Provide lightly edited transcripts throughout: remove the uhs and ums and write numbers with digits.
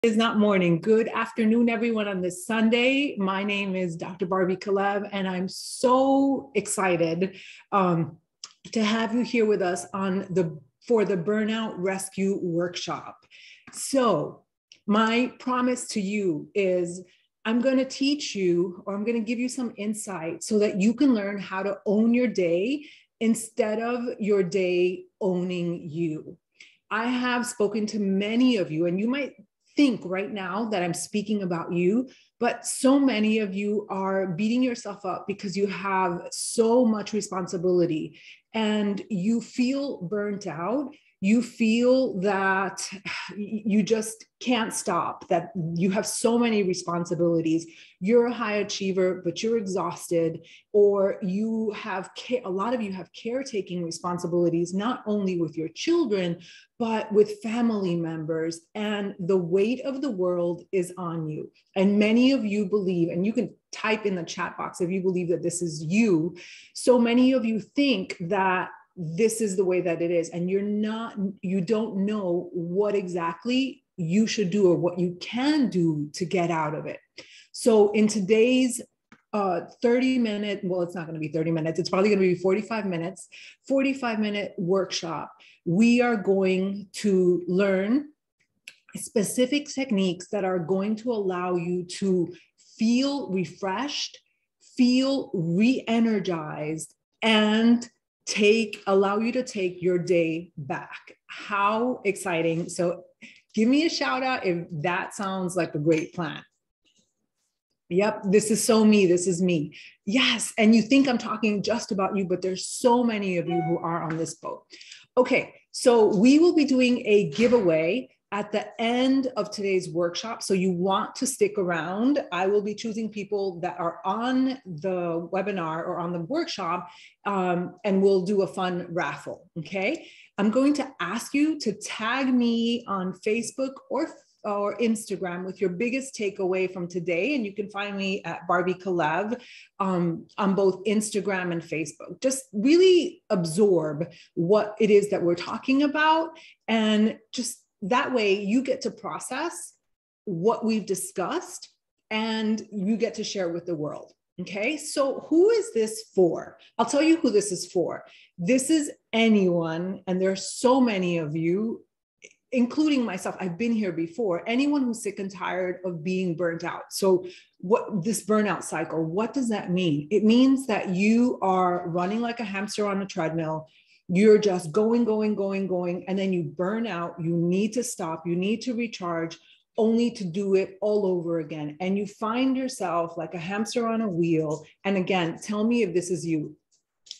It's not morning. Good afternoon, everyone, on this Sunday. My name is Dr. Barbie Kalev, and I'm so excited to have you here with us for the Burnout Rescue Workshop. So my promise to you is I'm going to teach you, or I'm going to give you some insight so that you can learn how to own your day instead of your day owning you. I have spoken to many of you, and you might think right now that I'm speaking about you, but so many of you are beating yourself up because you have so much responsibility and you feel burnt out. You feel that you just can't stop, that you have so many responsibilities. You're a high achiever, but you're exhausted, or a lot of you have caretaking responsibilities, not only with your children, but with family members, and the weight of the world is on you. And many of you believe, and you can type in the chat box if you believe that this is you. So many of you think that this is the way that it is, and you don't know what exactly you should do or what you can do to get out of it. So in today's 30-minute, well, it's not going to be 30 minutes, it's probably going to be 45 minute workshop, we are going to learn specific techniques that are going to allow you to feel refreshed, feel re-energized, and allow you to take your day back. How exciting. So give me a shout out if that sounds like a great plan. Yep, this is so me, this is me. Yes, and you think I'm talking just about you, but there's so many of you who are on this boat. Okay, so we will be doing a giveaway at the end of today's workshop. So you want to stick around. I will be choosing people that are on the webinar or on the workshop, and we'll do a fun raffle, okay? I'm going to ask you to tag me on Facebook or Instagram with your biggest takeaway from today. And you can find me at Barbie Kalev on both Instagram and Facebook. Just really absorb what it is that we're talking about, and just that way you get to process what we've discussed and you get to share with the world. Okay, so who is this for? I'll tell you who this is for. This is anyone, and there are so many of you, including myself. I've been here before. Anyone who's sick and tired of being burnt out. So what this burnout cycle, what does that mean? It means that you are running like a hamster on a treadmill. You're just going, and then you burn out. You need to stop. You need to recharge, only to do it all over again. And you find yourself like a hamster on a wheel. And again, tell me if this is you.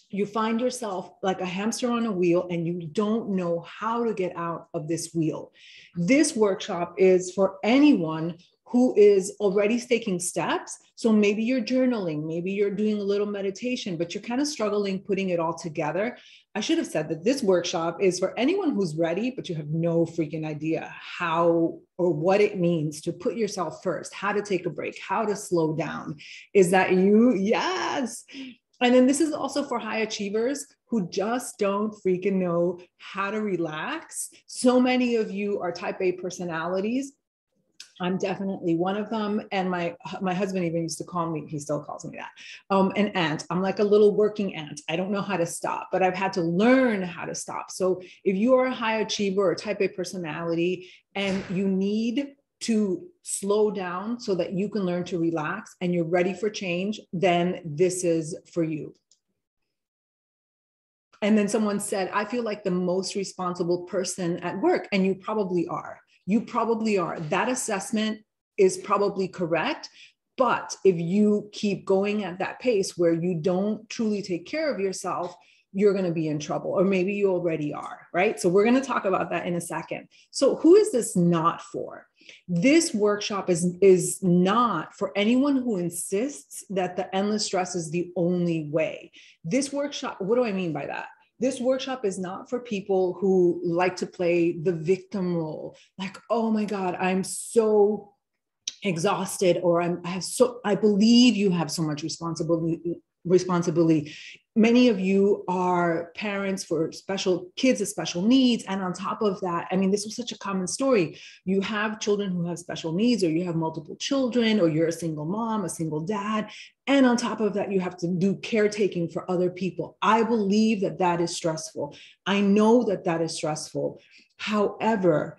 You find yourself like a hamster on a wheel and you don't know how to get out of this wheel. This workshop is for anyone who is already taking steps. So maybe you're journaling, maybe you're doing a little meditation, but you're kind of struggling putting it all together. I should have said that this workshop is for anyone who's ready, but you have no freaking idea how or what it means to put yourself first, how to take a break, how to slow down. Is that you? Yes. And then this is also for high achievers who just don't freaking know how to relax. So many of you are type A personalities. I'm definitely one of them. And my husband even used to call me, he still calls me that, an ant. I'm like a little working ant. I don't know how to stop, but I've had to learn how to stop. So if you are a high achiever or type A personality and you need to slow down so that you can learn to relax and you're ready for change, then this is for you. And then someone said, I feel like the most responsible person at work. And you probably are. You probably are. That assessment is probably correct. But if you keep going at that pace where you don't truly take care of yourself, you're going to be in trouble, or maybe you already are, right? So we're going to talk about that in a second. So who is this not for? This workshop is not for anyone who insists that the endless stress is the only way. This workshop, what do I mean by that? This workshop is not for people who like to play the victim role. Like, oh my God, I'm so exhausted, or I believe you have so much responsibility responsibility. Many of you are parents for special kids with special needs. And on top of that, I mean, this was such a common story. You have children who have special needs, or you have multiple children, or you're a single mom, a single dad. And on top of that, you have to do caretaking for other people. I believe that that is stressful. I know that that is stressful. However,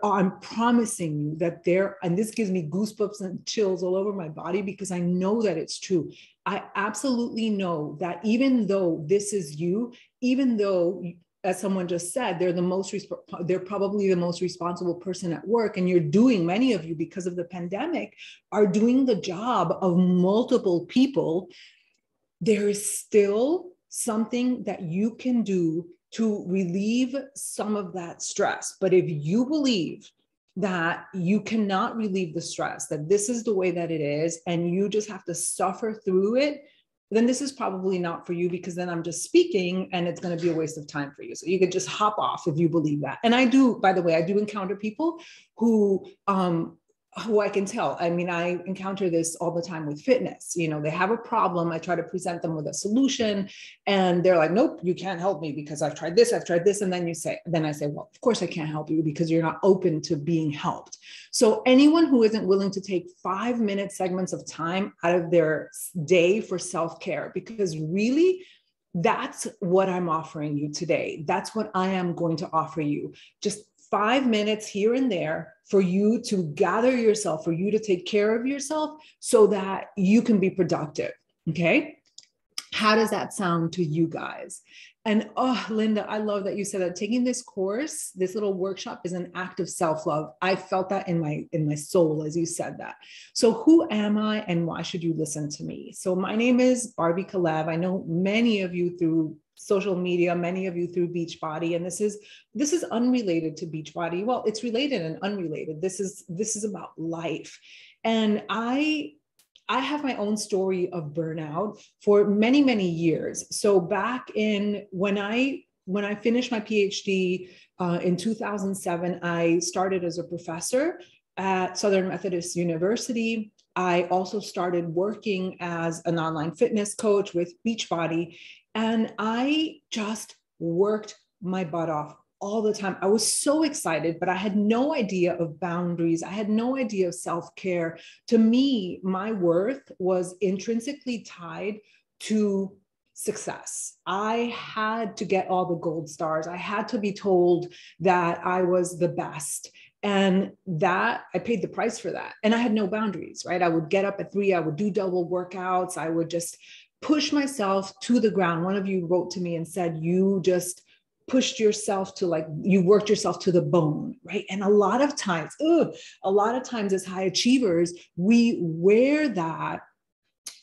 I'm promising you that and this gives me goosebumps and chills all over my body, because I know that it's true. I absolutely know that even though this is you, even though, as someone just said, they're probably the most responsible person at work, and many of you, because of the pandemic, are doing the job of multiple people, there is still something that you can do to relieve some of that stress. But if you believe that you cannot relieve the stress, that this is the way that it is, and you just have to suffer through it, then this is probably not for you, because then I'm just speaking and it's going to be a waste of time for you. So you could just hop off if you believe that. And I do, by the way, I do encounter people who I can tell. I mean, I encounter this all the time with fitness. You know, they have a problem. I try to present them with a solution, and they're like, nope, you can't help me because I've tried this. And then I say, well, of course I can't help you because you're not open to being helped. So anyone who isn't willing to take 5-minute segments of time out of their day for self-care, because really, that's what I'm offering you today. That's what I am going to offer you. Just 5 minutes here and there for you to gather yourself, for you to take care of yourself so that you can be productive. Okay. How does that sound to you guys? And oh, Linda, I love that you said that taking this course, this little workshop, is an act of self-love. I felt that in my soul as you said that. So who am I and why should you listen to me? So my name is Barbie Kalev. I know many of you through social media, many of you through Beachbody, and this is unrelated to Beachbody. Well, it's related and unrelated. This is about life. And I have my own story of burnout for many, many years. So back in when I finished my PhD in 2007, I started as a professor at Southern Methodist University. I also started working as an online fitness coach with Beachbody, and I just worked my butt off all the time. I was so excited, but I had no idea of boundaries. I had no idea of self-care. To me, my worth was intrinsically tied to success. I had to get all the gold stars. I had to be told that I was the best. And that I paid the price for that. And I had no boundaries, right? I would get up at 3, I would do double workouts. I would just push myself to the ground. One of you wrote to me and said, you just pushed yourself to you worked yourself to the bone, right? And a lot of times as high achievers, we wear that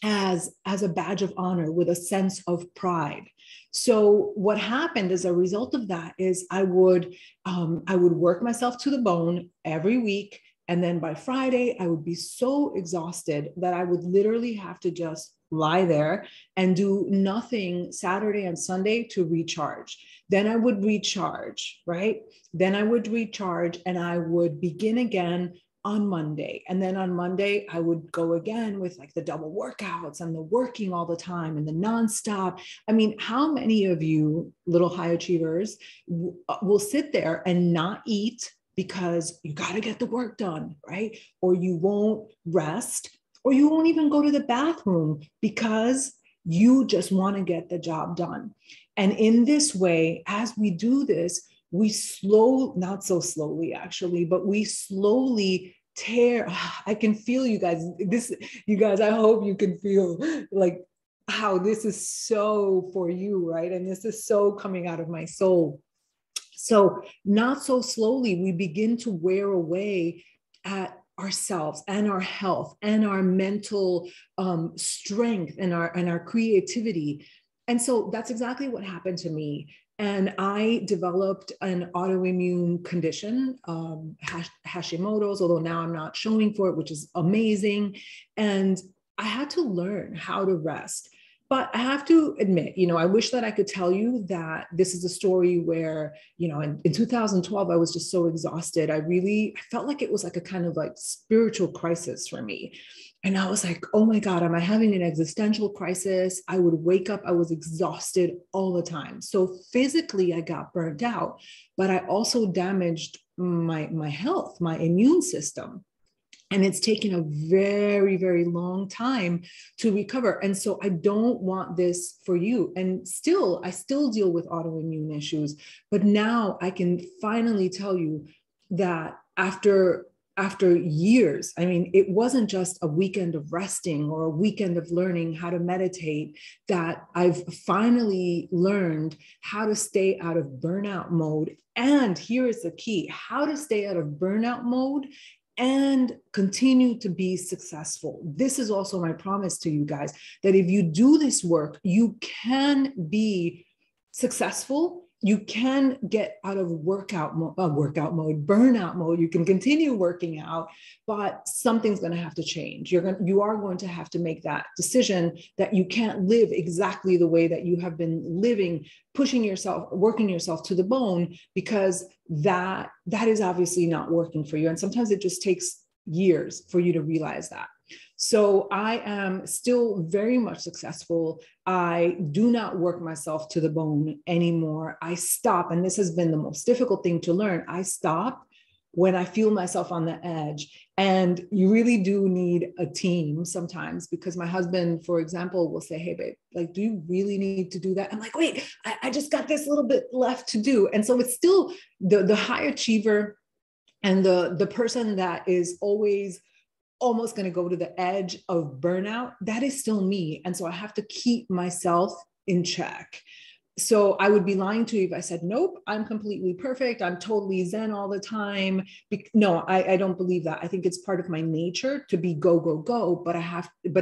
as a badge of honor with a sense of pride. So what happened as a result of that is I would work myself to the bone every week. And then by Friday, I would be so exhausted that I would literally have to just lie there and do nothing Saturday and Sunday to recharge. Then I would recharge, right? Then I would recharge and I would begin again on Monday. And then on Monday, I would go again with the double workouts and the working all the time and the nonstop. I mean, how many of you little high achievers will sit there and not eat because you got to get the work done, right? Or you won't rest, or you won't even go to the bathroom because you just want to get the job done. And in this way, as we do this, we not so slowly actually, but we slowly tear. I can feel you guys. I hope you can feel how this is so for you, right? And this is so coming out of my soul. So not so slowly, we begin to wear away at ourselves and our health and our mental strength and our creativity. And so that's exactly what happened to me. And I developed an autoimmune condition, Hashimoto's, although now I'm not showing for it, which is amazing. And I had to learn how to rest. But I have to admit, I wish that I could tell you that this is a story where, in 2012, I was just so exhausted. I felt like it was like a kind of like spiritual crisis for me. And I was like, oh my God, am I having an existential crisis? I would wake up, I was exhausted all the time. So physically, I got burnt out, but I also damaged my health, my immune system. And it's taken a very, very long time to recover. And so I don't want this for you. And I still deal with autoimmune issues, but now I can finally tell you that after years, I mean, it wasn't just a weekend of resting or a weekend of learning how to meditate, that I've finally learned how to stay out of burnout mode. And here is the key: how to stay out of burnout mode and continue to be successful. This is also my promise to you guys, that if you do this work, you can be successful. You can get out of burnout mode. You can continue working out, but something's going to have to change. You are going to have to make that decision that you can't live exactly the way that you have been living, pushing yourself, working yourself to the bone, because that is obviously not working for you. And sometimes it just takes years for you to realize that. So I am still very much successful. I do not work myself to the bone anymore. I stop, and this has been the most difficult thing to learn. I stop when I feel myself on the edge. And you really do need a team sometimes, because my husband, for example, will say, hey, babe, like, do you really need to do that? I'm like, wait, I just got this little bit left to do. And so it's still the high achiever and the person that is always almost going to go to the edge of burnout. That is still me. And so I have to keep myself in check. So I would be lying to you if I said, nope, I'm completely perfect, I'm totally zen all the time. No, I don't believe that. I think it's part of my nature to be go, go, go, but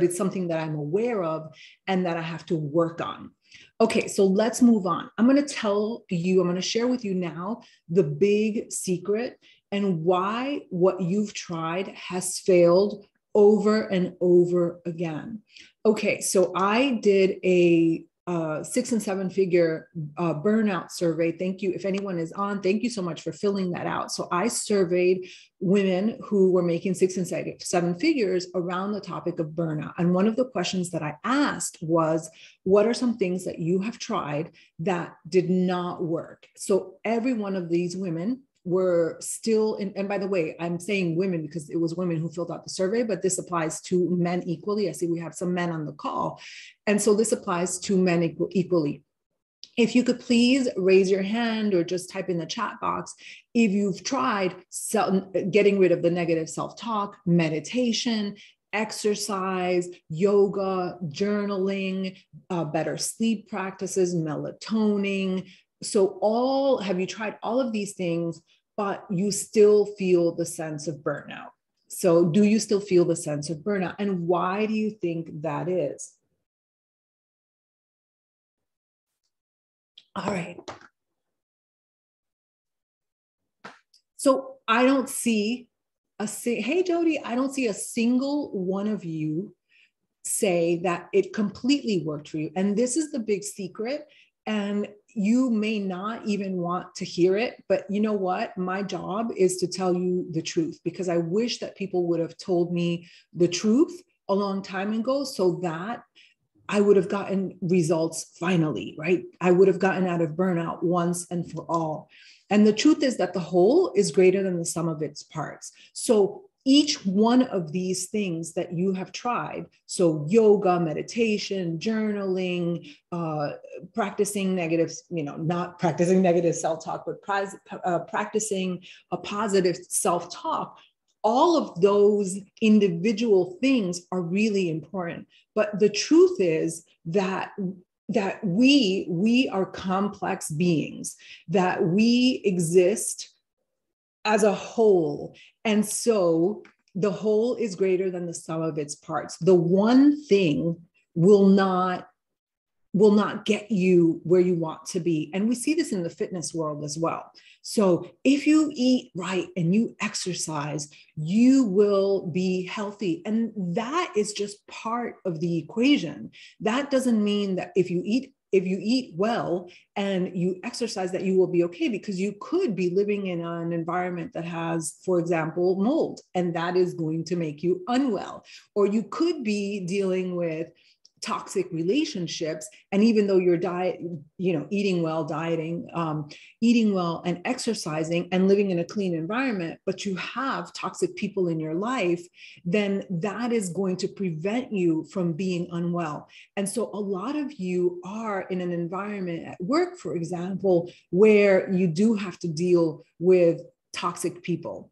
it's something that I'm aware of and that I have to work on. Okay, so let's move on. I'm going to share with you now the big secret and why what you've tried has failed over and over again. Okay, so I did a 6 and 7 figure burnout survey. Thank you. If anyone is on, thank you so much for filling that out. So I surveyed women who were making 6 and 7 figures around the topic of burnout. And one of the questions that I asked was, what are some things that you have tried that did not work? So every one of these women were still in, and by the way, I'm saying women because it was women who filled out the survey, but this applies to men equally. I see we have some men on the call. And so this applies to men equally. If you could please raise your hand or just type in the chat box if you've tried getting rid of the negative self-talk, meditation, exercise, yoga, journaling, better sleep practices, melatonin. So have you tried all of these things, but you still feel the sense of burnout? So do you still feel the sense of burnout? And why do you think that is? All right. So I don't see hey, Jody, I don't see a single one of you say that it completely worked for you. And this is the big secret. And you may not even want to hear it, but you know what? My job is to tell you the truth, because I wish that people would have told me the truth a long time ago, so that I would have gotten results finally, right? I would have gotten out of burnout once and for all. And the truth is that the whole is greater than the sum of its parts. So each one of these things that you have tried, so yoga, meditation, journaling, practicing not practicing negative self-talk, but practicing a positive self-talk, all of those individual things are really important. But the truth is that we are complex beings, that we exist as a whole. And so the whole is greater than the sum of its parts. The one thing will not get you where you want to be. And we see this in the fitness world as well. So if you eat right and you exercise, you will be healthy. And that is just part of the equation. That doesn't mean that if you eat well and you exercise that you will be okay, because you could be living in an environment that has, for example, mold, and that is going to make you unwell. Or you could be dealing with toxic relationships, and even though your diet, eating well, eating well and exercising and living in a clean environment, but you have toxic people in your life, then that is going to prevent you from being unwell. And so a lot of you are in an environment at work, for example, where you do have to deal with toxic people.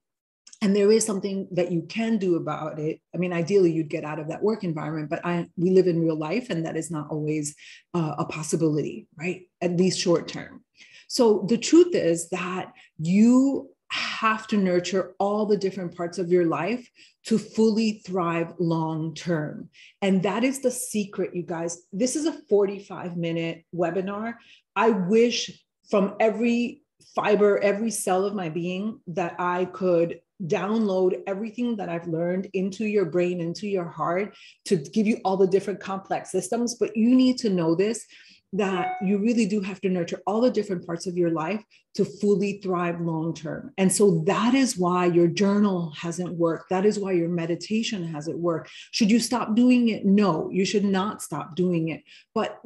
And there is something that you can do about it. I mean, ideally, you'd get out of that work environment, but we live in real life, and that is not always a possibility, right? At least short term. So the truth is that you have to nurture all the different parts of your life to fully thrive long term. And that is the secret, you guys. This is a 45-minute webinar. I wish from every fiber, every cell of my being, that I could download everything that I've learned into your brain, into your heart, to give you all the different complex systems. But you need to know this, that you really do have to nurture all the different parts of your life to fully thrive long term. And so that is why your journal hasn't worked. That is why your meditation hasn't worked. Should you stop doing it? No, you should not stop doing it. But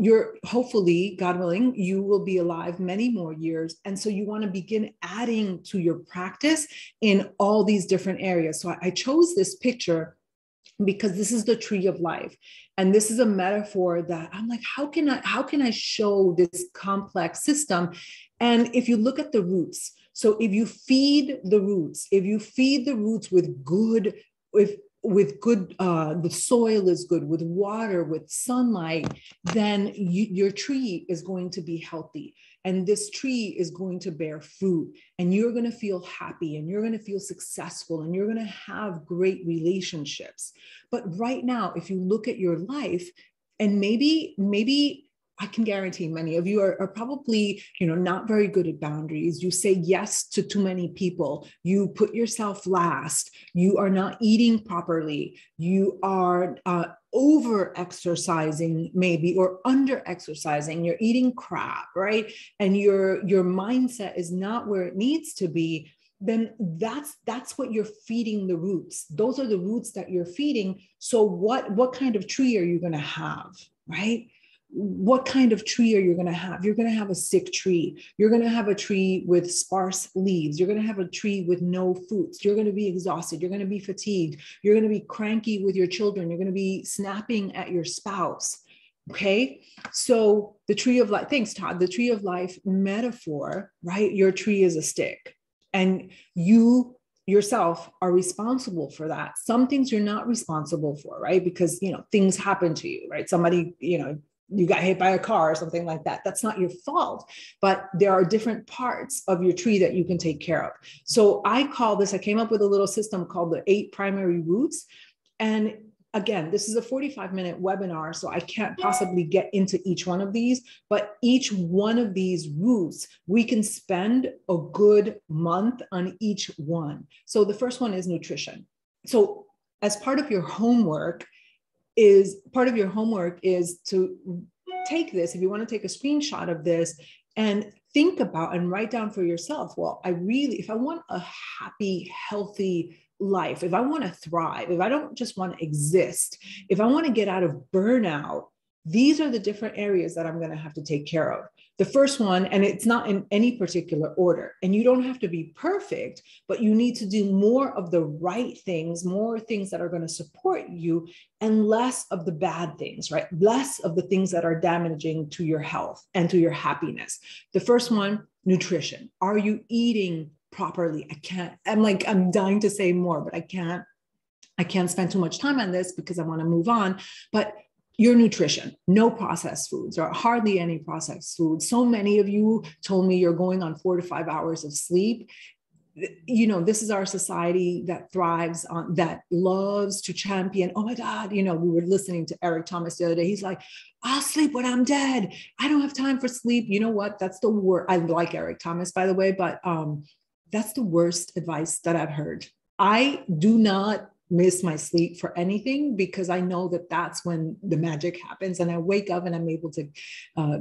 hopefully, God willing, you will be alive many more years. And so you want to begin adding to your practice in all these different areas. So I chose this picture because this is the tree of life. And this is a metaphor that I'm like, how can I show this complex system? And if you look at the roots, so if you feed the roots with good, the soil is good, with water, with sunlight, then your tree is going to be healthy. And this tree is going to bear fruit, and you're going to feel happy, and you're going to feel successful, and you're going to have great relationships. But right now, if you look at your life, and maybe I can guarantee many of you are probably, not very good at boundaries. You say yes to too many people. You put yourself last. You are not eating properly. You are over exercising maybe, or under exercising. You're eating crap, right? And your mindset is not where it needs to be. Then that's what you're feeding the roots. Those are the roots that you're feeding. So what kind of tree are you going to have, right? What kind of tree are you going to have? You're going to have a sick tree. You're going to have a tree with sparse leaves. You're going to have a tree with no fruits. You're going to be exhausted. You're going to be fatigued. You're going to be cranky with your children. You're going to be snapping at your spouse. Okay. So the tree of life, thanks, Todd, the tree of life metaphor, right? Your tree is a stick, and you yourself are responsible for that. Some things you're not responsible for, right? Because, things happen to you, right? Somebody, you got hit by a car or something like that. That's not your fault, but there are different parts of your tree that you can take care of. So I came up with a little system called the 8 primary roots. And again, this is a 45-minute webinar, so I can't possibly get into each one of these, but each one of these roots, we can spend a good month on each one. So the first one is nutrition. So as part of your homework is to take this, if you want to take a screenshot of this, and think about and write down for yourself, well, if I want a happy, healthy life, if I want to thrive, if I don't just want to exist, if I want to get out of burnout, these are the different areas that I'm going to have to take care of. The first one, and it's not in any particular order, and you don't have to be perfect, but you need to do more of the right things, more things that are going to support you, and less of the bad things, right? Less of the things that are damaging to your health and to your happiness. The first one, nutrition. Are you eating properly? I'm dying to say more, but I can't spend too much time on this because I want to move on. But your nutrition, no processed foods, or hardly any processed foods. So many of you told me you're going on 4 to 5 hours of sleep. this is our society that thrives on, that loves to champion. Oh my God, we were listening to Eric Thomas the other day. He's like, I'll sleep when I'm dead. I don't have time for sleep. You know what? That's the worst. I like Eric Thomas, by the way, but that's the worst advice that I've heard. I do not miss my sleep for anything, because I know that that's when the magic happens and I wake up and I'm able to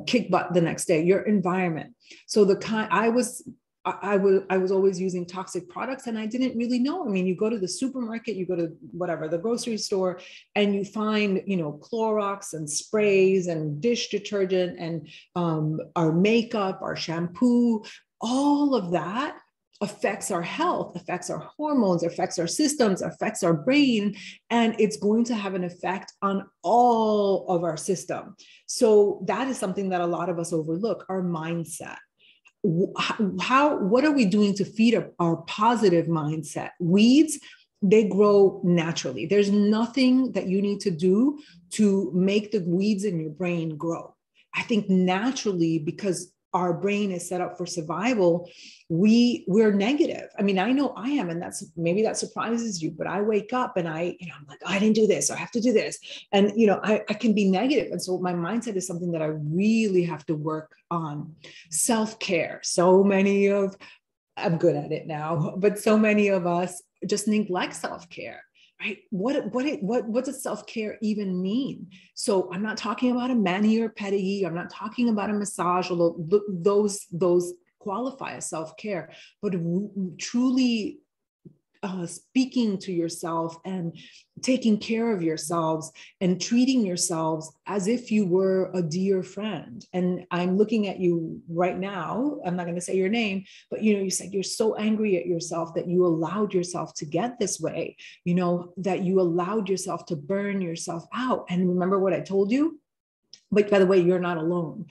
kick butt the next day. Your environment. So I was always using toxic products and I didn't really know. I mean, you go to the supermarket, you go to whatever, the grocery store, and you find, Clorox and sprays and dish detergent and our makeup, our shampoo, all of that affects our health, affects our hormones, affects our systems, affects our brain, and it's going to have an effect on all of our system. So that is something that a lot of us overlook, our mindset. What are we doing to feed our positive mindset? Weeds, they grow naturally. There's nothing that you need to do to make the weeds in your brain grow. I think naturally, because our brain is set up for survival, we're negative. I mean, I know I am, and maybe that surprises you, but I wake up and I'm like, oh, I didn't do this, or I have to do this. And, I can be negative. And so my mindset is something that I really have to work on. Self-care. I'm good at it now, but so many of us just neglect self-care. Right? What does self-care even mean? So I'm not talking about a mani or pedicure. I'm not talking about a massage, although those qualify as self-care, but truly speaking to yourself and taking care of yourselves and treating yourselves as if you were a dear friend. And I'm looking at you right now. I'm not going to say your name, but you said you're so angry at yourself that you allowed yourself to get this way, that you allowed yourself to burn yourself out. And remember what I told you? But by the way, you're not alone.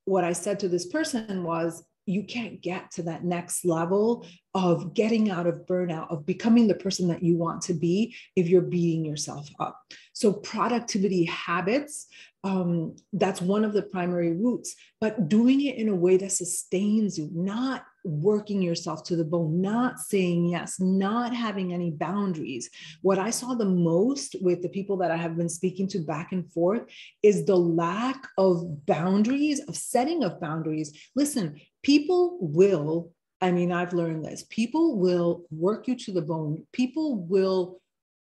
What I said to this person was, you can't get to that next level of getting out of burnout, of becoming the person that you want to be, if you're beating yourself up. So productivity habits, that's one of the primary roots, but doing it in a way that sustains you, not working yourself to the bone, not saying yes, not having any boundaries. What I saw the most with the people that I have been speaking to back and forth is the lack of boundaries, of setting of boundaries. Listen, I've learned this. People will work you to the bone. People will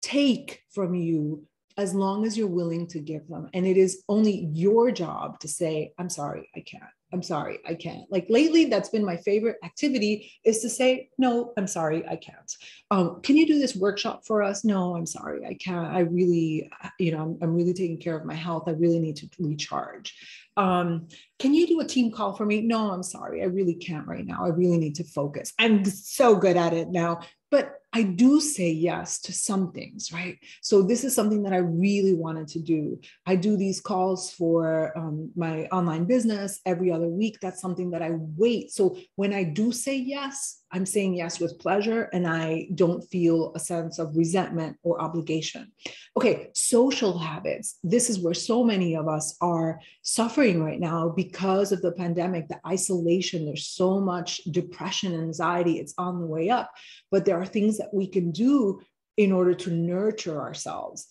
take from you as long as you're willing to give them. And it is only your job to say, I'm sorry, I can't. I'm sorry, I can't. Like lately, that's been my favorite activity, is to say, no, I'm sorry, I can't. Can you do this workshop for us? No, I'm sorry, I can't. I really, I'm really taking care of my health. I really need to recharge. Can you do a team call for me? No, I'm sorry, I really can't right now. I really need to focus. I'm so good at it now. But I do say yes to some things, right? So this is something that I really wanted to do. I do these calls for my online business every other week. That's something that I wait. So when I do say yes, I'm saying yes with pleasure, and I don't feel a sense of resentment or obligation. Okay, social habits. This is where so many of us are suffering right now because of the pandemic, the isolation. There's so much depression and anxiety. It's on the way up, but there are things that we can do in order to nurture ourselves.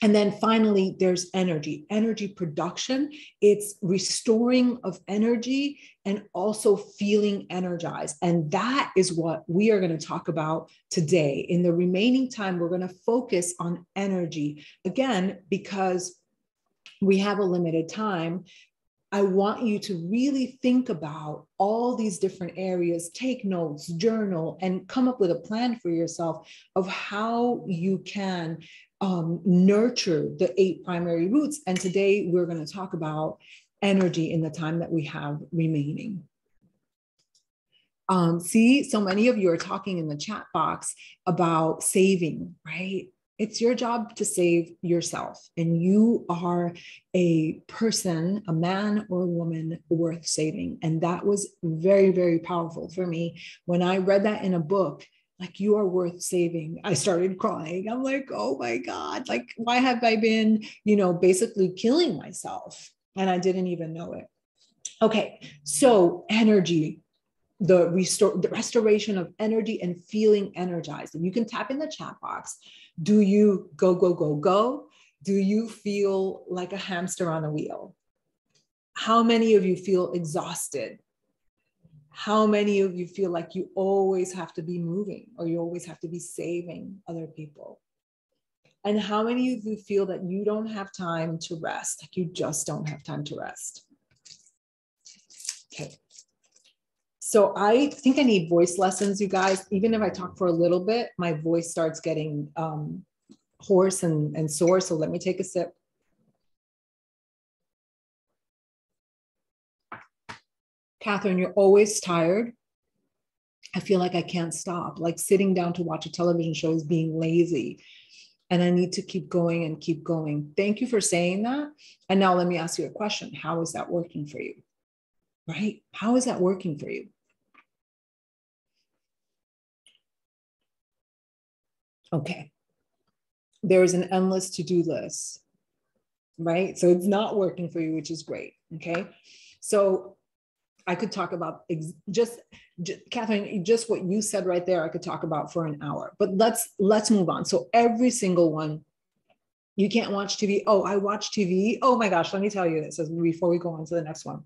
And then finally, there's energy production. It's restoring of energy and also feeling energized. And that is what we are going to talk about today. In the remaining time, we're going to focus on energy. Again, because we have a limited time, I want you to really think about all these different areas, take notes, journal, and come up with a plan for yourself of how you can nurture the 8 primary roots. And today we're going to talk about energy in the time that we have remaining. So many of you are talking in the chat box about saving, right? It's your job to save yourself, and you are a person, a man or a woman worth saving. And that was very, very powerful for me. When I read that in a book, like, you are worth saving, I started crying. I'm like, oh my God, like, why have I been, basically killing myself? And I didn't even know it. Okay, so energy. the restoration of energy and feeling energized. And you can tap in the chat box. Do you go, go, go, go? Do you feel like a hamster on a wheel? How many of you feel exhausted? How many of you feel like you always have to be moving or you always have to be saving other people? And how many of you feel that you don't have time to rest? Like you just don't have time to rest? Okay. So I think I need voice lessons, you guys. Even if I talk for a little bit, my voice starts getting hoarse and sore. So let me take a sip. Catherine, you're always tired. I feel like I can't stop. Like sitting down to watch a television show is being lazy. And I need to keep going and keep going. Thank you for saying that. And now let me ask you a question. How is that working for you? Right? How is that working for you? Okay. There's an endless to-do list, right? So it's not working for you, which is great. Okay. So I could talk about just Catherine, just what you said right there, I could talk about for an hour, but let's move on. So every single one, you can't watch TV. Oh, I watch TV. Oh my gosh, let me tell you this before we go on to the next one.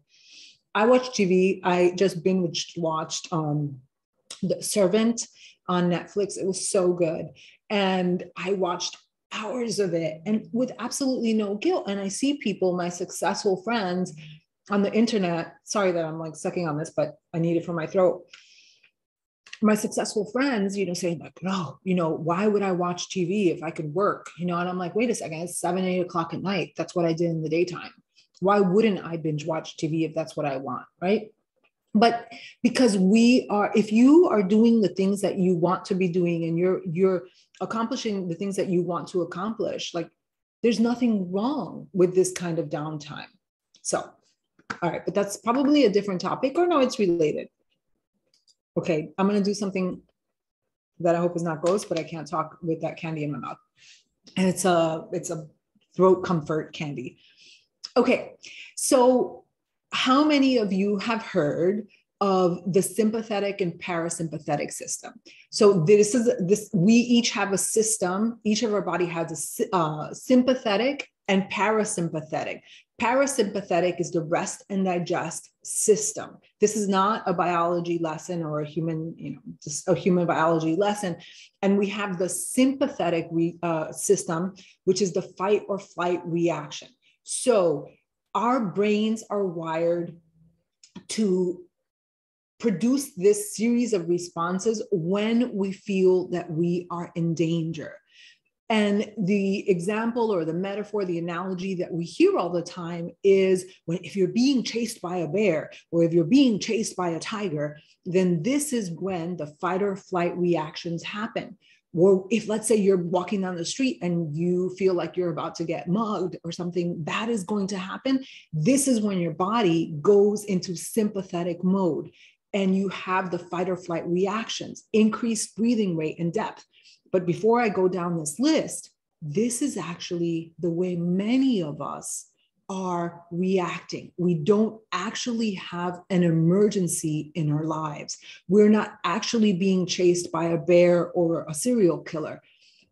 I watch TV. I just binge watched The Servant on Netflix. It was so good. And I watched hours of it and with absolutely no guilt. And I see people, my successful friends on the internet, sorry that I'm like sucking on this, but I need it for my throat. My successful friends, saying like, no, why would I watch TV if I could work? And I'm like, wait a second, it's 7, 8 o'clock at night. That's what I did in the daytime. Why wouldn't I binge watch TV if that's what I want, right? But because if you are doing the things that you want to be doing and you're accomplishing the things that you want to accomplish, like there's nothing wrong with this kind of downtime. So, all right, but that's probably a different topic, or no, it's related. Okay, I'm going to do something that I hope is not gross, but I can't talk with that candy in my mouth. And it's a throat comfort candy. Okay, so how many of you have heard of the sympathetic and parasympathetic system? So we each have a system, each of our body has a sympathetic and parasympathetic. Parasympathetic is the rest and digest system. This is not a biology lesson or a human, just a human biology lesson. And we have the sympathetic system, which is the fight or flight reaction. So our brains are wired to produce this series of responses when we feel that we are in danger. And the example or the metaphor, the analogy that we hear all the time is if you're being chased by a bear or if you're being chased by a tiger, then this is when the fight or flight reactions happen. Or if, let's say, you're walking down the street and you feel like you're about to get mugged or something bad is going to happen, this is when your body goes into sympathetic mode and you have the fight or flight reactions, increased breathing rate and depth. But before I go down this list, this is actually the way many of us are reacting. We don't actually have an emergency in our lives. We're not actually being chased by a bear or a serial killer.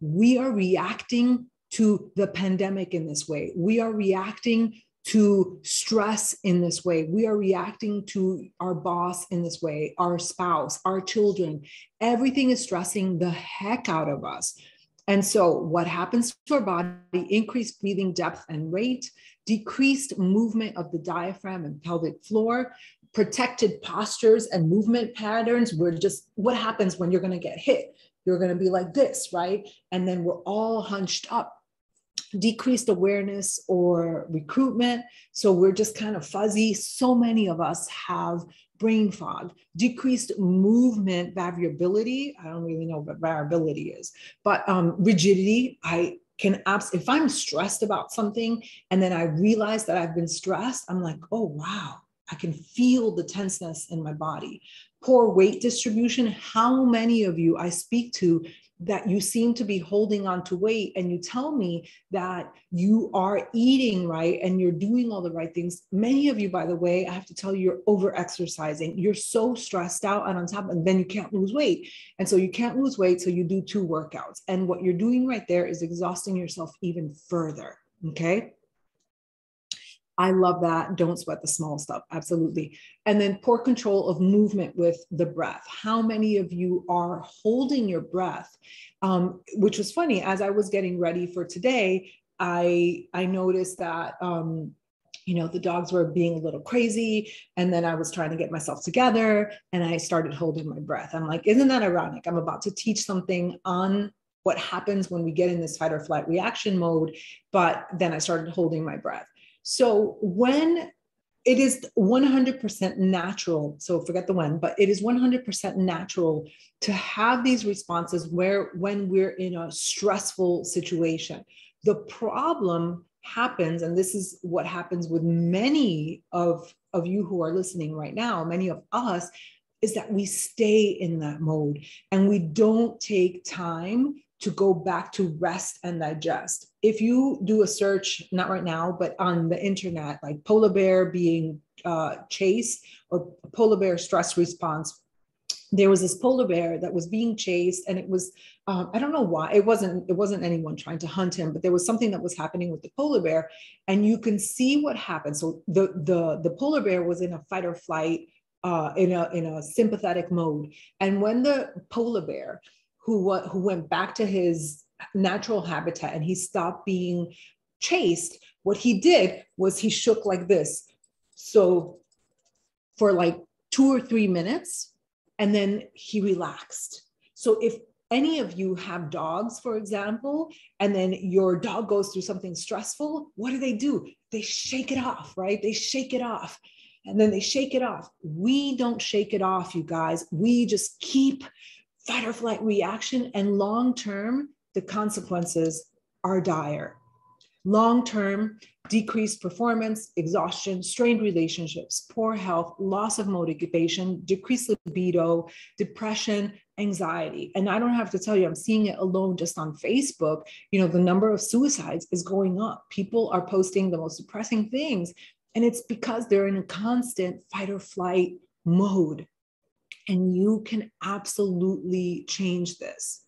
We are reacting to the pandemic in this way. We are reacting to stress in this way. We are reacting to our boss in this way, our spouse, our children. Everything is stressing the heck out of us. And so what happens to our body? Increased breathing depth and rate, decreased movement of the diaphragm and pelvic floor, protected postures and movement patterns. What happens when you're going to get hit? You're going to be like this, right? And then we're all hunched up. Decreased awareness or recruitment. So we're just kind of fuzzy. So many of us have brain fog, decreased movement variability. I don't really know what variability is, but rigidity. If I'm stressed about something and then I realize that I've been stressed, I'm like, oh, wow, I can feel the tenseness in my body. Poor weight distribution. How many of you I speak to that you seem to be holding on to weight, and you tell me that you are eating right and you're doing all the right things. Many of you, by the way, I have to tell you, you're over exercising. You're so stressed out, and on top, and then you can't lose weight. And so you can't lose weight, so you do 2 workouts. And what you're doing right there is exhausting yourself even further, okay? I love that. Don't sweat the small stuff. Absolutely. And then poor control of movement with the breath. How many of you are holding your breath? Which was funny. As I was getting ready for today, I noticed that, the dogs were being a little crazy. And then I was trying to get myself together and I started holding my breath. I'm like, isn't that ironic? I'm about to teach something on what happens when we get in this fight or flight reaction mode. But then I started holding my breath. So when it is 100% natural, so forget the when, but it is 100% natural to have these responses when we're in a stressful situation. The problem happens, and this is what happens with many of you who are listening right now, many of us, is that we stay in that mode and we don't take time to go back to rest and digest. If you do a search, not right now, but on the internet, like polar bear being chased or polar bear stress response, there was this polar bear that was being chased, and it was, I don't know why, it wasn't anyone trying to hunt him, but there was something that was happening with the polar bear, and you can see what happened. So the polar bear was in a fight or flight, in a sympathetic mode. And when the polar bear, who went back to his natural habitat and he stopped being chased, what he did was he shook like this. So for like 2 or 3 minutes, and then he relaxed. So if any of you have dogs, for example, and then your dog goes through something stressful, what do? They shake it off, right? They shake it off. And then they shake it off. We don't shake it off, you guys. We just keep fight or flight reaction, and long-term, the consequences are dire. Long-term, decreased performance, exhaustion, strained relationships, poor health, loss of motivation, decreased libido, depression, anxiety. And I don't have to tell you, I'm seeing it alone just on Facebook. The number of suicides is going up. People are posting the most depressing things, and it's because they're in a constant fight or flight mode. And you can absolutely change this.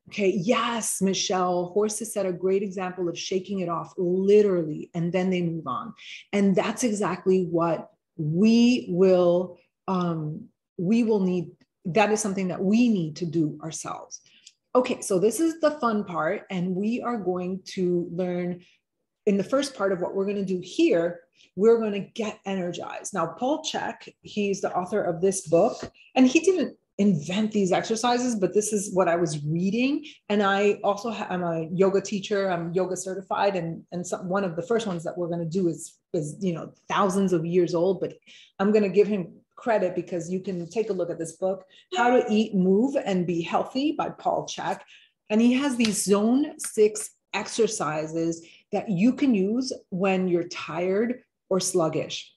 Okay. Yes, Michelle, horses set a great example of shaking it off, literally, and then they move on. And that's exactly what we will need. That is something that we need to do ourselves. Okay. So this is the fun part. And we are going to learn in the first part of what we're going to do here. We're going to get energized. Now, Paul Chek, he's the author of this book, and he didn't invent these exercises, but this is what I was reading. And I also I'm a yoga teacher. I'm yoga certified. And one of the first ones that we're going to do is thousands of years old, but I'm going to give him credit because you can take a look at this book, How to Eat, Move, and Be Healthy by Paul Chek. And he has these zone 6 exercises that you can use when you're tired or sluggish.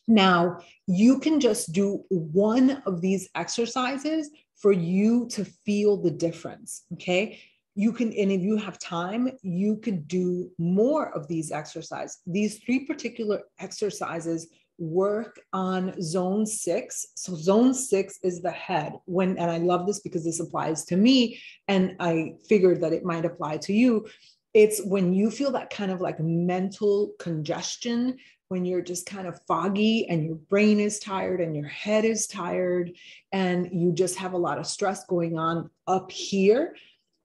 Now, you can just do one of these exercises for you to feel the difference, okay? You can, and if you have time, you could do more of these exercises. These 3 particular exercises work on zone 6. So zone 6 is the head. And I love this because this applies to me, and I figured that it might apply to you. It's when you feel that kind of like mental congestion, when you're just kind of foggy and your brain is tired and your head is tired and you just have a lot of stress going on up here.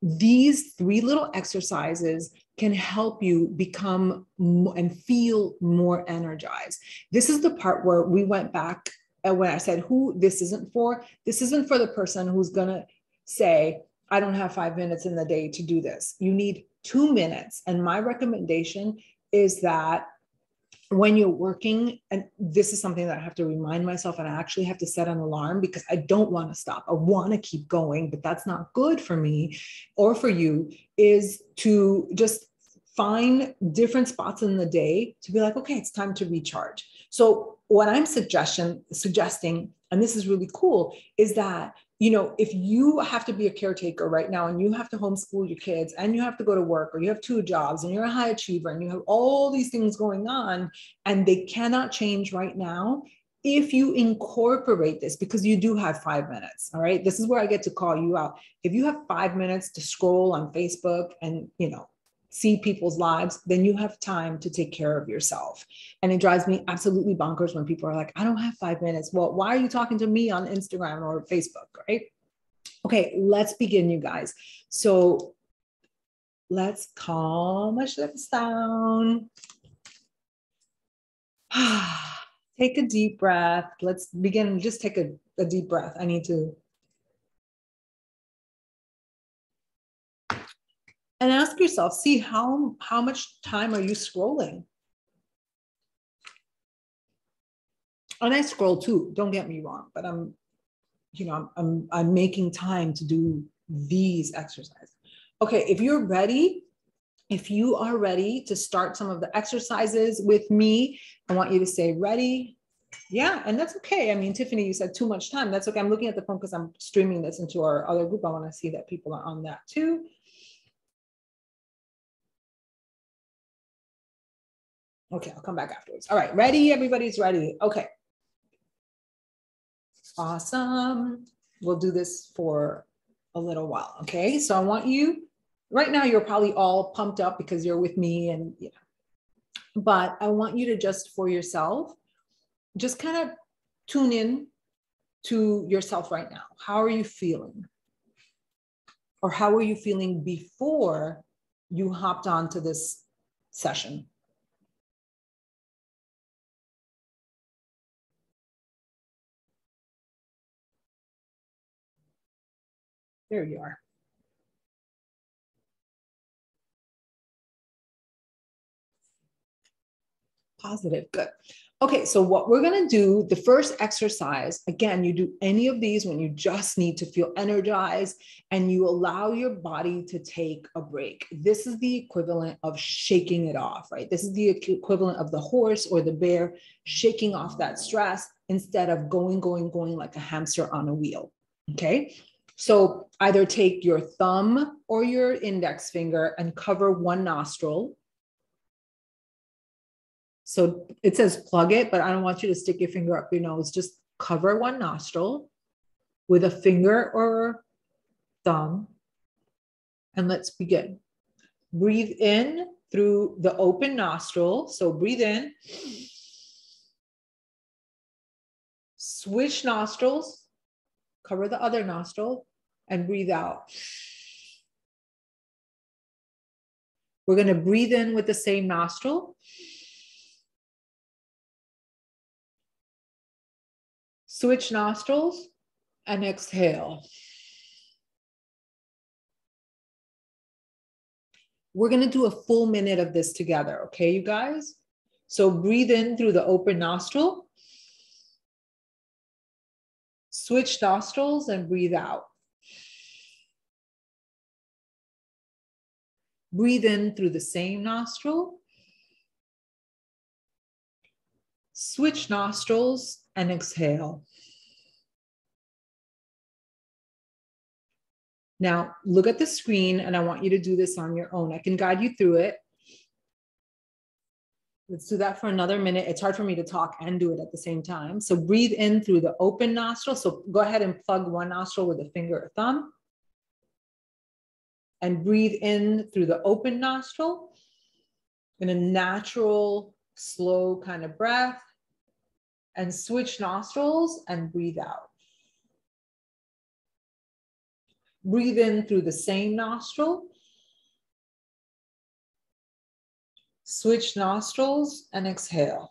These 3 little exercises can help you become and feel more energized. This is the part where we went back and when I said who this isn't for. This isn't for the person who's going to say, I don't have 5 minutes in the day to do this. You need 2 minutes. And my recommendation is that when you're working, and this is something that I have to remind myself, and I actually have to set an alarm because I don't want to stop. I want to keep going, but that's not good for me or for you, is to just find different spots in the day to be like, okay, it's time to recharge. So what I'm suggesting, and this is really cool, is that you know, if you have to be a caretaker right now and you have to homeschool your kids and you have to go to work, or you have 2 jobs and you're a high achiever and you have all these things going on and they cannot change right now, if you incorporate this, because you do have 5 minutes, all right, this is where I get to call you out. If you have 5 minutes to scroll on Facebook and, you know, see people's lives, then you have time to take care of yourself. And it drives me absolutely bonkers when people are like, I don't have 5 minutes. Well, why are you talking to me on Instagram or Facebook, right? Okay, let's begin, you guys. So let's calm our ships down. Take a deep breath. Let's begin. Just take a deep breath. I need to. And ask yourself, see how much time are you scrolling? And I scroll too, don't get me wrong, but I'm making time to do these exercises. Okay, if you are ready to start some of the exercises with me, I want you to say ready. Yeah, and that's okay. I mean, Tiffany, you said too much time. That's okay. I'm looking at the phone because I'm streaming this into our other group. I want to see that people are on that too. Okay, I'll come back afterwards. All right, ready? Everybody's ready. Okay. Awesome. We'll do this for a little while. Okay, so I want you, right now you're probably all pumped up because you're with me, and you know, but I want you to just for yourself, just kind of tune in to yourself right now. How are you feeling? Or how were you feeling before you hopped onto this session? There you are. Positive, good. Okay, so what we're gonna do, the first exercise, again, you do any of these when you just need to feel energized and you allow your body to take a break. This is the equivalent of shaking it off, right? This is the equivalent of the horse or the bear shaking off that stress instead of going like a hamster on a wheel, okay? So either take your thumb or your index finger and cover one nostril. So it says plug it, but I don't want you to stick your finger up your nose. Just cover one nostril with a finger or thumb. And let's begin. Breathe in through the open nostril. So breathe in. Switch nostrils. Cover the other nostril and breathe out. We're going to breathe in with the same nostril. Switch nostrils and exhale. We're going to do a full minute of this together, okay, you guys? So breathe in through the open nostril. Switch nostrils and breathe out. Breathe in through the same nostril. Switch nostrils and exhale. Now, look at the screen, and I want you to do this on your own. I can guide you through it. Let's do that for another minute. It's hard for me to talk and do it at the same time. So breathe in through the open nostril. So go ahead and plug one nostril with a finger or thumb. And breathe in through the open nostril in a natural, slow kind of breath. And switch nostrils and breathe out. Breathe in through the same nostril. Switch nostrils and exhale.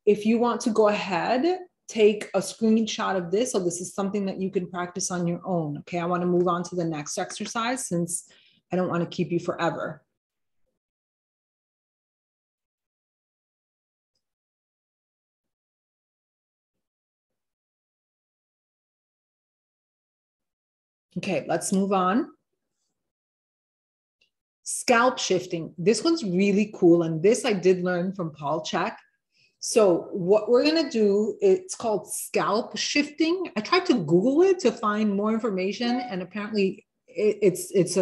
If you want to go ahead, take a screenshot of this. So this is something that you can practice on your own. Okay, I want to move on to the next exercise since I don't want to keep you forever. Okay, let's move on. Scalp shifting. This one's really cool. And this I did learn from Paul Chek. So what we're going to do, it's called scalp shifting. I tried to Google it to find more information, and apparently it's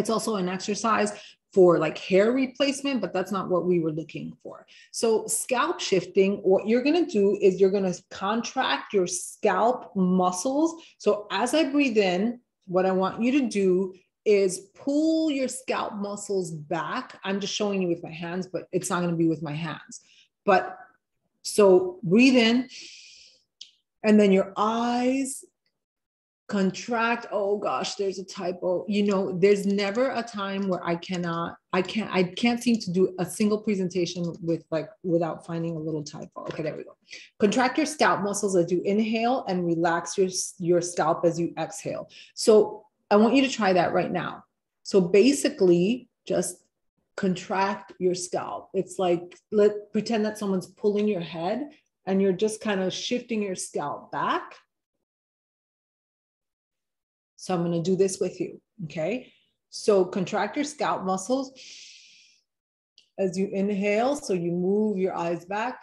also an exercise for like hair replacement, but that's not what we were looking for. So scalp shifting, what you're going to do is you're going to contract your scalp muscles. So as I breathe in, what I want you to do is pull your scalp muscles back. I'm just showing you with my hands, but it's not going to be with my hands. But so breathe in, and then your eyes contract. Oh gosh, there's a typo. You know, there's never a time where I can't seem to do a single presentation without finding a little typo. Okay, there we go. Contract your scalp muscles as you inhale and relax your scalp as you exhale. So I want you to try that right now. So basically just contract your scalp. It's like, pretend that someone's pulling your head and you're just kind of shifting your scalp back. So I'm going to do this with you. Okay. So contract your scalp muscles as you inhale. So you move your eyes back.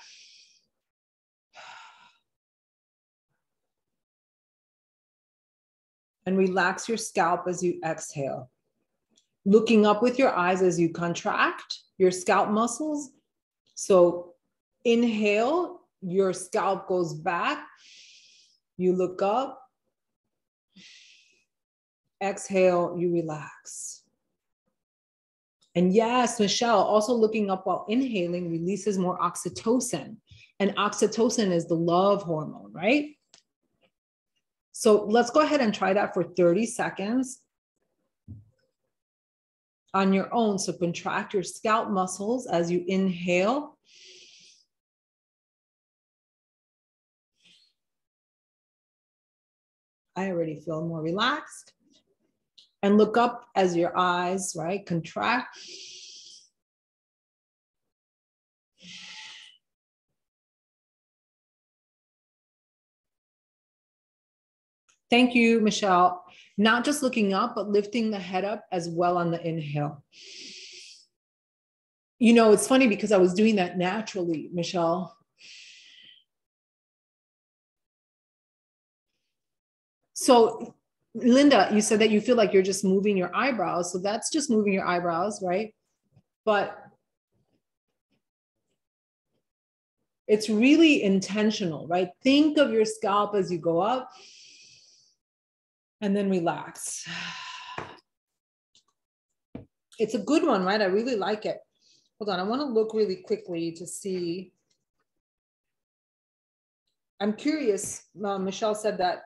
And relax your scalp as you exhale. Looking up with your eyes as you contract your scalp muscles. So inhale, your scalp goes back. You look up. Exhale, you relax. And yes, Michelle, also looking up while inhaling releases more oxytocin. And oxytocin is the love hormone, right? So let's go ahead and try that for 30 seconds on your own. So contract your scalp muscles as you inhale. I already feel more relaxed. And look up as your eyes, right, contract. Thank you, Michelle. Not just looking up, but lifting the head up as well on the inhale. You know, it's funny because I was doing that naturally, Michelle. So, Linda, you said that you feel like you're just moving your eyebrows. So that's just moving your eyebrows, right? But it's really intentional, right? Think of your scalp as you go up and then relax. It's a good one, right? I really like it. Hold on, I want to look really quickly to see. I'm curious, Michelle said that.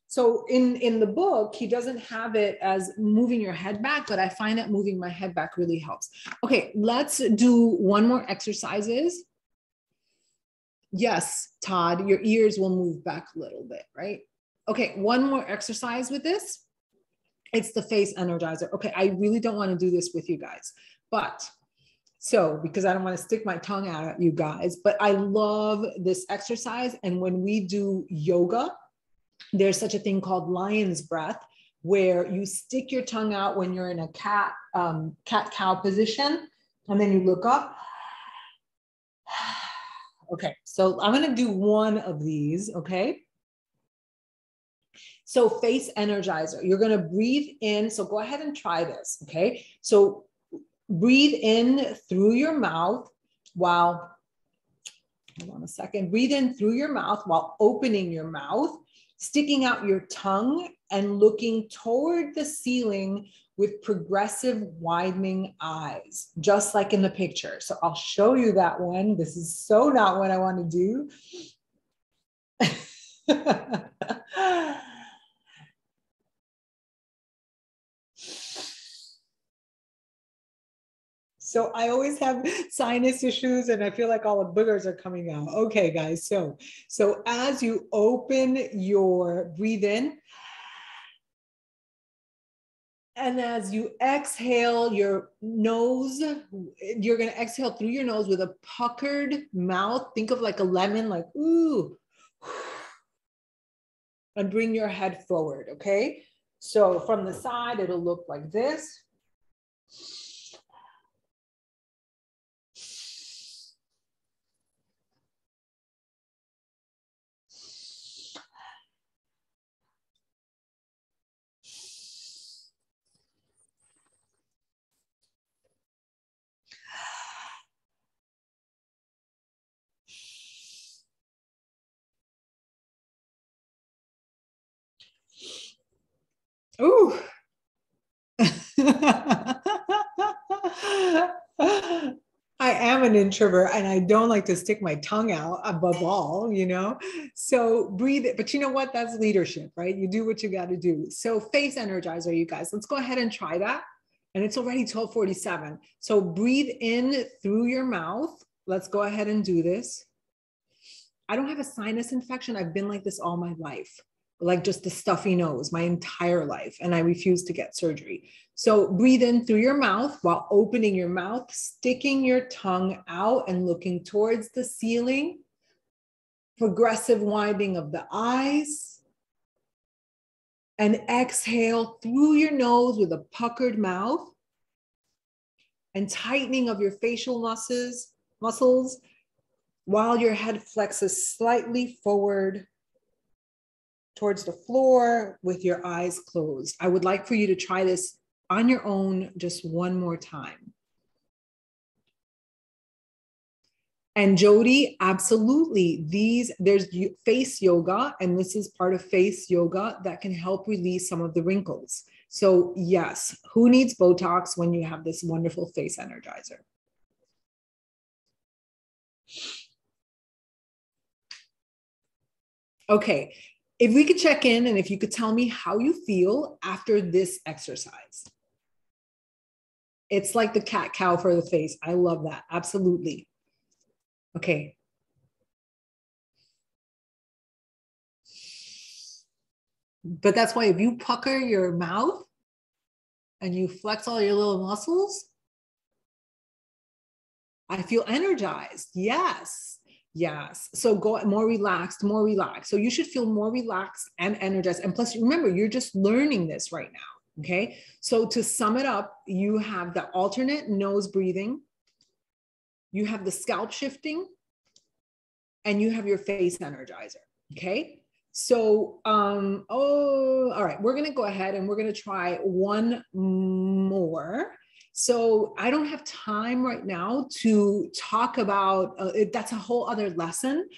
So in the book, he doesn't have it as moving your head back, but I find that moving my head back really helps. Okay, let's do one more exercises. Yes, Todd, your ears will move back a little bit, right? Okay, one more exercise with this. It's the face energizer. Okay, I really don't want to do this with you guys, but so because I don't want to stick my tongue out at you guys, but I love this exercise. And when we do yoga, there's such a thing called lion's breath, where you stick your tongue out when you're in a cat-cow position, and then you look up. Okay, so I'm going to do one of these, okay? So face energizer, you're going to breathe in. So go ahead and try this, okay? So breathe in through your mouth while, hold on a second, breathe in through your mouth while opening your mouth, sticking out your tongue and looking toward the ceiling with progressive widening eyes, just like in the picture. So I'll show you that one. This is so not what I want to do. So I always have sinus issues and I feel like all the boogers are coming out. Okay, guys. So as you open your breathe in, and as you exhale your nose, you're going to exhale through your nose with a puckered mouth. Think of like a lemon, like, ooh, and bring your head forward. Okay. So from the side, it'll look like this. Ooh. I am an introvert and I don't like to stick my tongue out above all, you know? So breathe it. But you know what? That's leadership, right? You do what you got to do. So face energizer, you guys. Let's go ahead and try that. And it's already 12:47. So breathe in through your mouth. Let's go ahead and do this. I don't have a sinus infection. I've been like this all my life, like just the stuffy nose my entire life. And I refuse to get surgery. So breathe in through your mouth while opening your mouth, sticking your tongue out and looking towards the ceiling. Progressive winding of the eyes. And exhale through your nose with a puckered mouth. And tightening of your facial muscles while your head flexes slightly forward towards the floor with your eyes closed. I would like for you to try this on your own just one more time. And Jody, absolutely. There's face yoga, and this is part of face yoga that can help release some of the wrinkles. So yes, who needs Botox when you have this wonderful face energizer? Okay, if we could check in and if you could tell me how you feel after this exercise. It's like the cat cow for the face. I love that. Absolutely. Okay. But that's why if you pucker your mouth and you flex all your little muscles, I feel energized. Yes. Yes. So go more relaxed, more relaxed. So you should feel more relaxed and energized. And plus, remember, you're just learning this right now. Okay. So to sum it up, you have the alternate nose breathing, you have the scalp shifting, and you have your face energizer. Okay. So, all right, we're going to go ahead and we're going to try one more. So I don't have time right now to talk about that's a whole other lesson,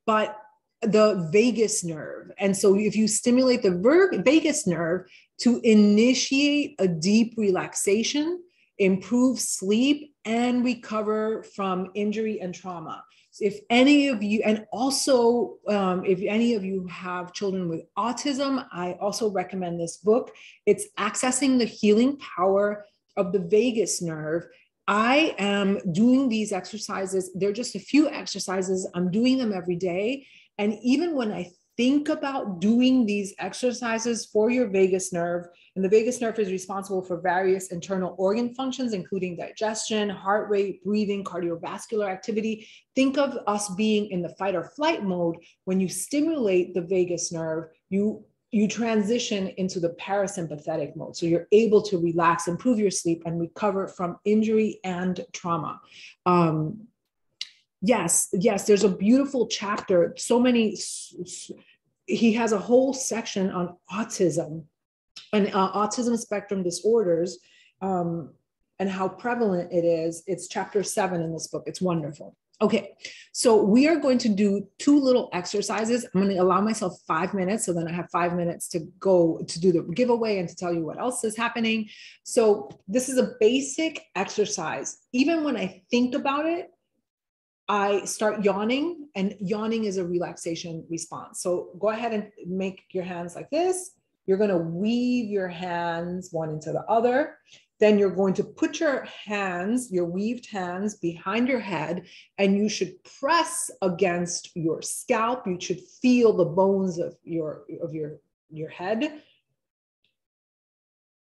but the vagus nerve. And so if you stimulate the vagus nerve to initiate a deep relaxation, improve sleep, and recover from injury and trauma. If any of you, and also if any of you have children with autism, I also recommend this book. It's Accessing the Healing Power of the Vagus Nerve. I am doing these exercises. They're just a few exercises. I'm doing them every day. And even when I think about doing these exercises for your vagus nerve, and the vagus nerve is responsible for various internal organ functions, including digestion, heart rate, breathing, cardiovascular activity. Think of us being in the fight or flight mode. When you stimulate the vagus nerve, you transition into the parasympathetic mode. So you're able to relax, improve your sleep, and recover from injury and trauma. Yes, there's a beautiful chapter. So many, he has a whole section on autism and autism spectrum disorders and how prevalent it is. It's chapter 7 in this book. It's wonderful. Okay, so we are going to do 2 little exercises. I'm going to allow myself 5 minutes. So then I have 5 minutes to go to do the giveaway and to tell you what else is happening. So this is a basic exercise. Even when I think about it, I start yawning, and yawning is a relaxation response. So go ahead and make your hands like this. You're going to weave your hands one into the other. Then you're going to put your hands, your weaved hands, behind your head, and you should press against your scalp. You should feel the bones of your head.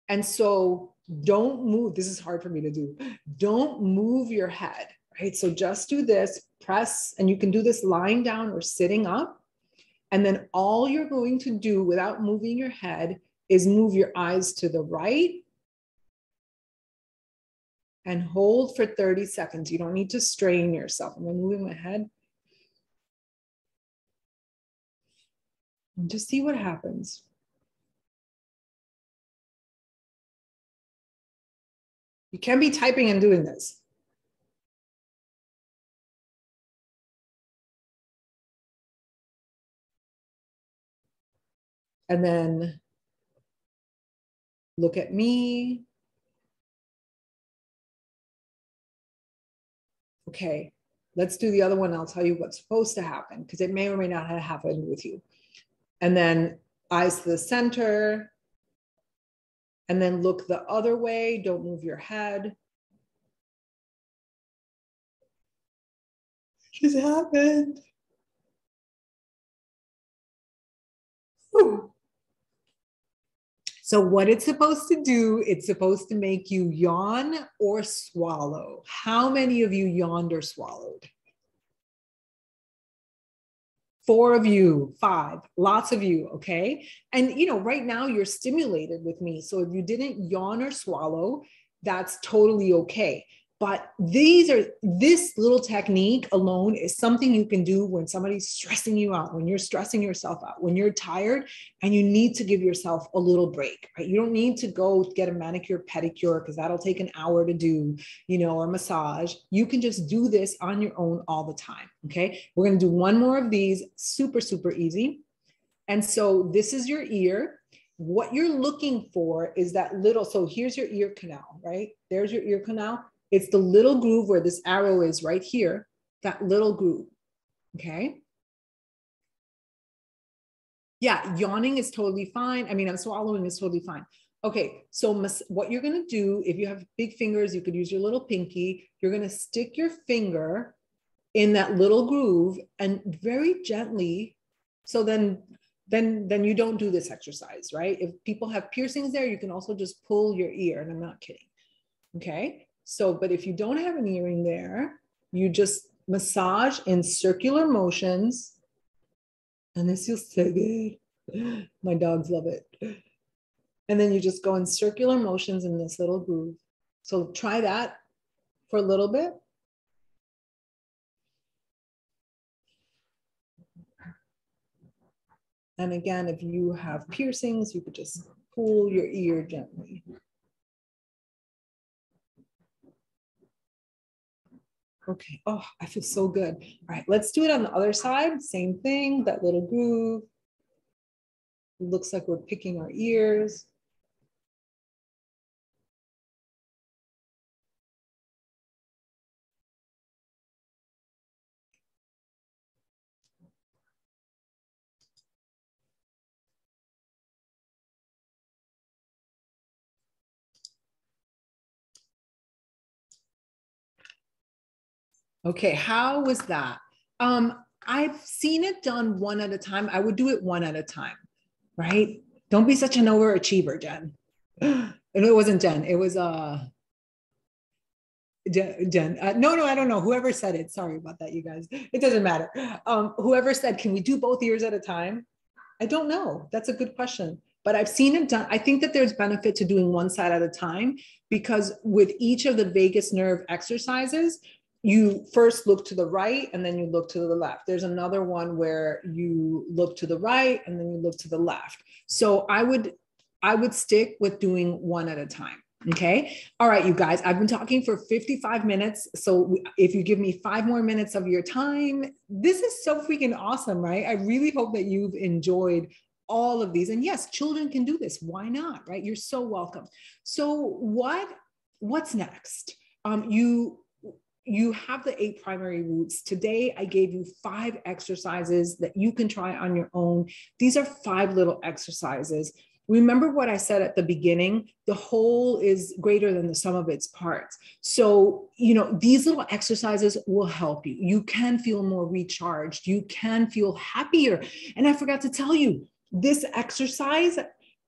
And so don't move. This is hard for me to do. Don't move your head, right? So just do this, press, and you can do this lying down or sitting up. And then all you're going to do without moving your head is move your eyes to the right and hold for 30 seconds. You don't need to strain yourself. I'm moving my head. And just see what happens. You can be typing and doing this. And then Look at me. Okay, let's do the other one. I'll tell you what's supposed to happen because it may or may not have happened with you. And then eyes to the center. And then look the other way. Don't move your head. It just happened. Whew. So what it's supposed to do, it's supposed to make you yawn or swallow. How many of you yawned or swallowed? 4 of you, 5, lots of you, okay? And right now you're stimulated with me. So if you didn't yawn or swallow, that's totally okay. But this little technique alone is something you can do when somebody's stressing you out, when you're stressing yourself out, when you're tired and you need to give yourself a little break, right? You don't need to go get a manicure, pedicure, because that'll take an hour to do, or massage. You can just do this on your own all the time, okay? We're going to do one more of these, super, super easy. And so this is your ear. What you're looking for is that little, so here's your ear canal, right? There's your ear canal. It's the little groove where this arrow is right here, that little groove, okay? Yeah, yawning is totally fine. I'm swallowing is totally fine. Okay, so what you're gonna do, if you have big fingers, you could use your little pinky. You're gonna stick your finger in that little groove and very gently, so then you don't do this exercise, right? If people have piercings there, you can also just pull your ear, and I'm not kidding, okay? So, but if you don't have an earring there, you just massage in circular motions. And this feels so good. My dogs love it. And then you just go in circular motions in this little groove. So try that for a little bit. And again, if you have piercings, you could just pull your ear gently. Okay, oh, I feel so good. All right, let's do it on the other side. Same thing, that little groove. It looks like we're picking our ears. Okay, how was that? I've seen it done one at a time. I would do it one at a time, right? Don't be such an overachiever, Jen. And it wasn't Jen. It was Jen. No, I don't know. Whoever said it. Sorry about that, you guys. It doesn't matter. Whoever said, can we do both ears at a time? I don't know. That's a good question. But I've seen it done. I think that there's benefit to doing one side at a time because with each of the vagus nerve exercises, you first look to the right and then you look to the left. There's another one where you look to the right and then you look to the left. So I would stick with doing one at a time. Okay. All right, you guys, I've been talking for 55 minutes. So if you give me 5 more minutes of your time, this is so freaking awesome, right? I really hope that you've enjoyed all of these. And yes, children can do this. Why not, right? You're so welcome. So what's next? You have the 8 primary roots. Today, I gave you 5 exercises that you can try on your own. These are 5 little exercises. Remember what I said at the beginning, the whole is greater than the sum of its parts. So, these little exercises will help you. You can feel more recharged. You can feel happier. And I forgot to tell you, this exercise,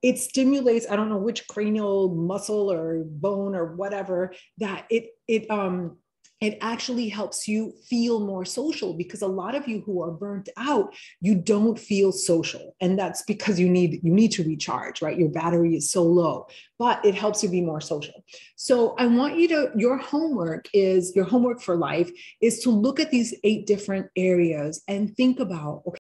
it stimulates, I don't know which cranial muscle or bone or whatever, that it actually helps you feel more social because a lot of you who are burnt out, you don't feel social. And that's because you need to recharge, right? Your battery is so low, but it helps you be more social. So I want you your homework for life is to look at these 8 different areas and think about, okay,